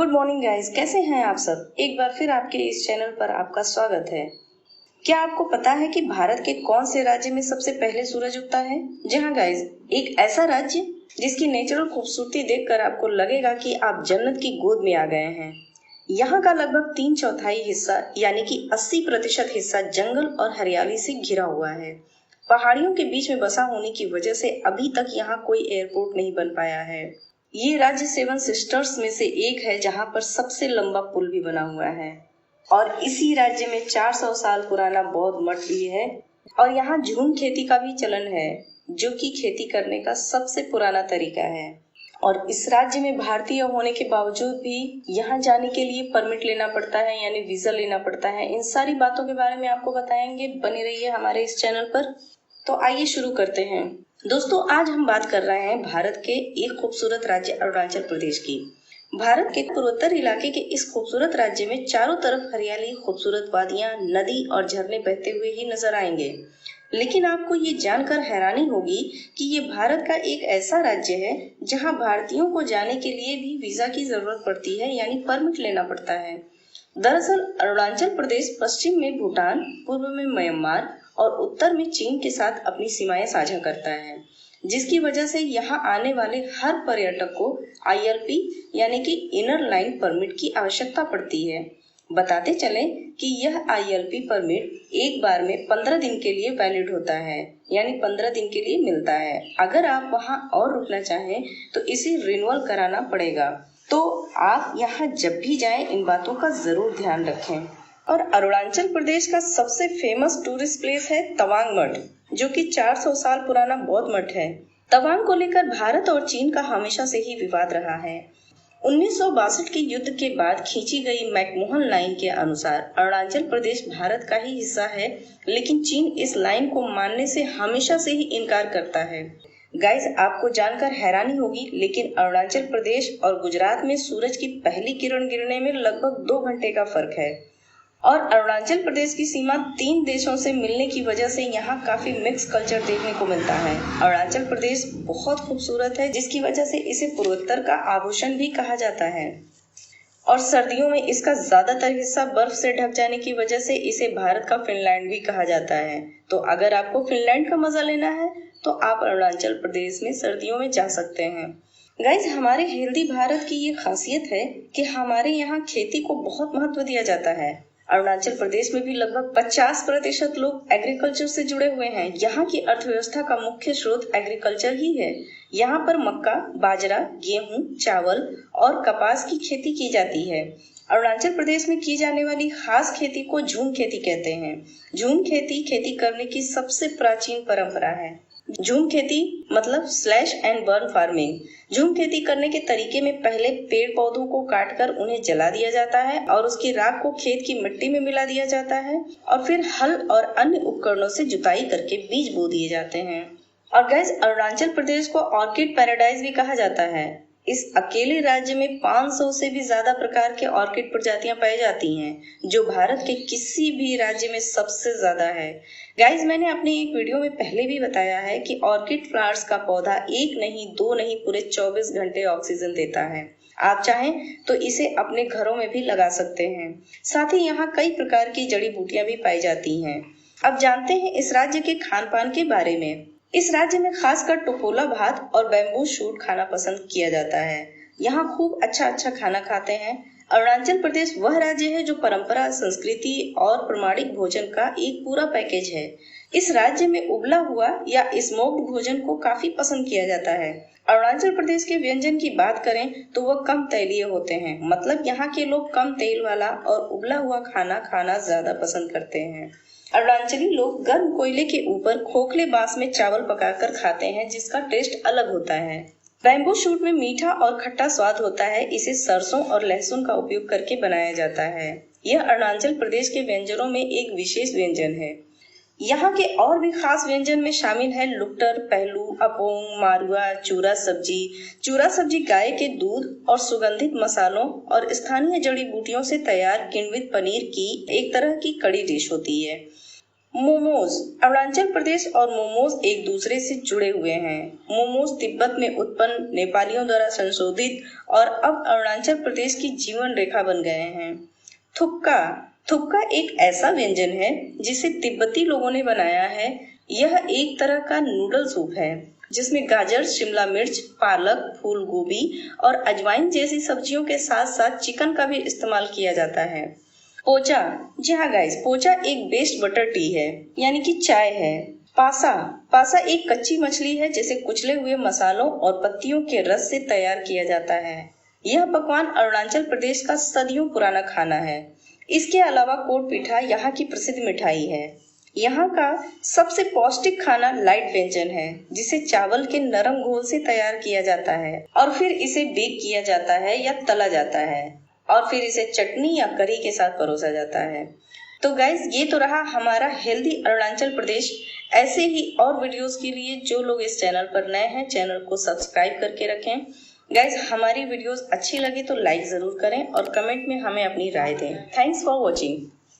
Good morning guys, कैसे हैं आप सब। एक बार फिर आपके इस चैनल पर आपका स्वागत है। क्या आपको पता है कि भारत के कौन से राज्य में सबसे पहले सूरज उगता है? जी हाँ गाइस, एक ऐसा राज्य जिसकी नेचुरल खूबसूरती देखकर आपको लगेगा कि आप जन्नत की गोद में आ गए हैं। यहाँ का लगभग 3/4 हिस्सा यानी कि 80% हिस्सा जंगल और हरियाली से घिरा हुआ है। पहाड़ियों के बीच में बसा होने की वजह से अभी तक यहाँ कोई एयरपोर्ट नहीं बन पाया है। ये राज्य सेवन सिस्टर्स में से एक है जहाँ पर सबसे लंबा पुल भी बना हुआ है और इसी राज्य में 400 साल पुराना बौद्ध मठ भी है और यहाँ झूम खेती का भी चलन है, जो कि खेती करने का सबसे पुराना तरीका है। और इस राज्य में भारतीय होने के बावजूद भी यहाँ जाने के लिए परमिट लेना पड़ता है, यानी वीजा लेना पड़ता है। इन सारी बातों के बारे में आपको बताएंगे, बने रहिए हमारे इस चैनल पर। तो आइए शुरू करते हैं। दोस्तों, आज हम बात कर रहे हैं भारत के एक खूबसूरत राज्य अरुणाचल प्रदेश की। भारत के पूर्वोत्तर इलाके के इस खूबसूरत राज्य में चारों तरफ हरियाली, खूबसूरत वादियां, नदी और झरने बहते हुए ही नजर आएंगे। लेकिन आपको ये जानकर हैरानी होगी कि ये भारत का एक ऐसा राज्य है जहां भारतीयों को जाने के लिए भी वीजा की जरूरत पड़ती है, यानी परमिट लेना पड़ता है। दरअसल अरुणाचल प्रदेश पश्चिम में भूटान, पूर्व में म्यांमार और उत्तर में चीन के साथ अपनी सीमाएं साझा करता है, जिसकी वजह से यहाँ आने वाले हर पर्यटक को ILP यानी कि इनर लाइन परमिट की आवश्यकता पड़ती है। बताते चलें कि यह ILP परमिट एक बार में 15 दिन के लिए वैलिड होता है, यानी 15 दिन के लिए मिलता है। अगर आप वहाँ और रुकना चाहें तो इसे रिन्यूअल कराना पड़ेगा। तो आप यहाँ जब भी जाएं इन बातों का जरूर ध्यान रखें। और अरुणाचल प्रदेश का सबसे फेमस टूरिस्ट प्लेस है तवांग मठ, जो कि 400 साल पुराना बौद्ध मठ है। तवांग को लेकर भारत और चीन का हमेशा से ही विवाद रहा है। 1962 के युद्ध के बाद खींची गई मैकमोहन लाइन के अनुसार अरुणाचल प्रदेश भारत का ही हिस्सा है, लेकिन चीन इस लाइन को मानने से हमेशा से ही इनकार करता है। गाइस, आपको जानकर हैरानी होगी, लेकिन अरुणाचल प्रदेश और गुजरात में सूरज की पहली किरण गिरने में लगभग 2 घंटे का फर्क है। और अरुणाचल प्रदेश की सीमा 3 देशों से मिलने की वजह से यहाँ काफी मिक्स कल्चर देखने को मिलता है। अरुणाचल प्रदेश बहुत खूबसूरत है, जिसकी वजह से इसे पूर्वोत्तर का आभूषण भी कहा जाता है। और सर्दियों में इसका ज्यादातर हिस्सा बर्फ से ढक जाने की वजह से इसे भारत का फिनलैंड भी कहा जाता है। तो अगर आपको फिनलैंड का मजा लेना है तो आप अरुणाचल प्रदेश में सर्दियों में जा सकते हैं। गाइज, हमारे हेल्दी भारत की ये खासियत है कि हमारे यहाँ खेती को बहुत महत्व दिया जाता है। अरुणाचल प्रदेश में भी लगभग 50% लोग एग्रीकल्चर से जुड़े हुए हैं। यहाँ की अर्थव्यवस्था का मुख्य स्रोत एग्रीकल्चर ही है। यहाँ पर मक्का, बाजरा, गेहूं, चावल और कपास की खेती की जाती है। अरुणाचल प्रदेश में की जाने वाली खास खेती को झूम खेती कहते हैं। झूम खेती करने की सबसे प्राचीन परंपरा है। झूम खेती मतलब स्लैश एंड बर्न फार्मिंग। झूम खेती करने के तरीके में पहले पेड़ पौधों को काटकर उन्हें जला दिया जाता है और उसकी राख को खेत की मिट्टी में मिला दिया जाता है और फिर हल और अन्य उपकरणों से जुताई करके बीज बो दिए जाते हैं। और गाइस, अरुणाचल प्रदेश को ऑर्किड पैराडाइज भी कहा जाता है। इस अकेले राज्य में 500 से भी ज्यादा प्रकार के ऑर्किड प्रजातियां पाई जाती हैं, जो भारत के किसी भी राज्य में सबसे ज्यादा है। गाइज, मैंने अपने एक वीडियो में पहले भी बताया है कि ऑर्किड फ्लावर्स का पौधा 1 नहीं 2 नहीं पूरे 24 घंटे ऑक्सीजन देता है। आप चाहें तो इसे अपने घरों में भी लगा सकते हैं। साथ ही यहाँ कई प्रकार की जड़ी बूटियां भी पाई जाती हैं। अब जानते हैं इस राज्य के खान पान के बारे में। इस राज्य में खासकर टोपोला भात और बैम्बू शूट खाना पसंद किया जाता है। यहाँ खूब अच्छा खाना खाते हैं। अरुणाचल प्रदेश वह राज्य है जो परंपरा, संस्कृति और प्रामाणिक भोजन का एक पूरा पैकेज है। इस राज्य में उबला हुआ या स्मोक्ड भोजन को काफी पसंद किया जाता है। अरुणाचल प्रदेश के व्यंजन की बात करें तो वह कम तैलीय होते हैं, मतलब यहाँ के लोग कम तेल वाला और उबला हुआ खाना खाना ज्यादा पसंद करते हैं। अरुणाचली लोग गर्म कोयले के ऊपर खोखले बांस में चावल पकाकर खाते हैं, जिसका टेस्ट अलग होता है। बैम्बू शूट में मीठा और खट्टा स्वाद होता है। इसे सरसों और लहसुन का उपयोग करके बनाया जाता है। यह अरुणाचल प्रदेश के व्यंजनों में एक विशेष व्यंजन है। यहाँ के और भी खास व्यंजन में शामिल है लुक्टर, पहलू, अपोंग, मारुआ, चूरा सब्जी। चूरा सब्जी गाय के दूध और सुगंधित मसालों और स्थानीय जड़ी बूटियों से तैयार किण्वित पनीर की एक तरह की कड़ी डिश होती है। मोमोज। अरुणाचल प्रदेश और मोमोज एक दूसरे से जुड़े हुए हैं। मोमोज तिब्बत में उत्पन्न नेपालियों द्वारा संशोधित और अब अरुणाचल प्रदेश की जीवन रेखा बन गए हैं। थुक्का। थुक्का एक ऐसा व्यंजन है जिसे तिब्बती लोगों ने बनाया है। यह एक तरह का नूडल सूप है जिसमें गाजर, शिमला मिर्च, पालक, फूल गोभी और अजवाइन जैसी सब्जियों के साथ साथ चिकन का भी इस्तेमाल किया जाता है। पोचा। जी हाँ गाइस, पोचा एक बेस्ड बटर टी है, यानी कि चाय है। पासा। पासा एक कच्ची मछली है जिसे कुचले हुए मसालों और पत्तियों के रस से तैयार किया जाता है। यह पकवान अरुणाचल प्रदेश का सदियों पुराना खाना है। इसके अलावा कोट पिठा यहाँ की प्रसिद्ध मिठाई है। यहाँ का सबसे पौष्टिक खाना लाइट व्यंजन है जिसे चावल के नरम घोल से तैयार किया जाता है और फिर इसे बेक किया जाता है या तला जाता है और फिर इसे चटनी या करी के साथ परोसा जाता है। तो गाइस, ये तो रहा हमारा हेल्दी अरुणाचल प्रदेश। ऐसे ही और वीडियोस के लिए जो लोग इस चैनल पर नए हैं, चैनल को सब्सक्राइब करके रखें। गाइस, हमारी वीडियोस अच्छी लगी तो लाइक जरूर करें और कमेंट में हमें अपनी राय दें। Thanks for watching.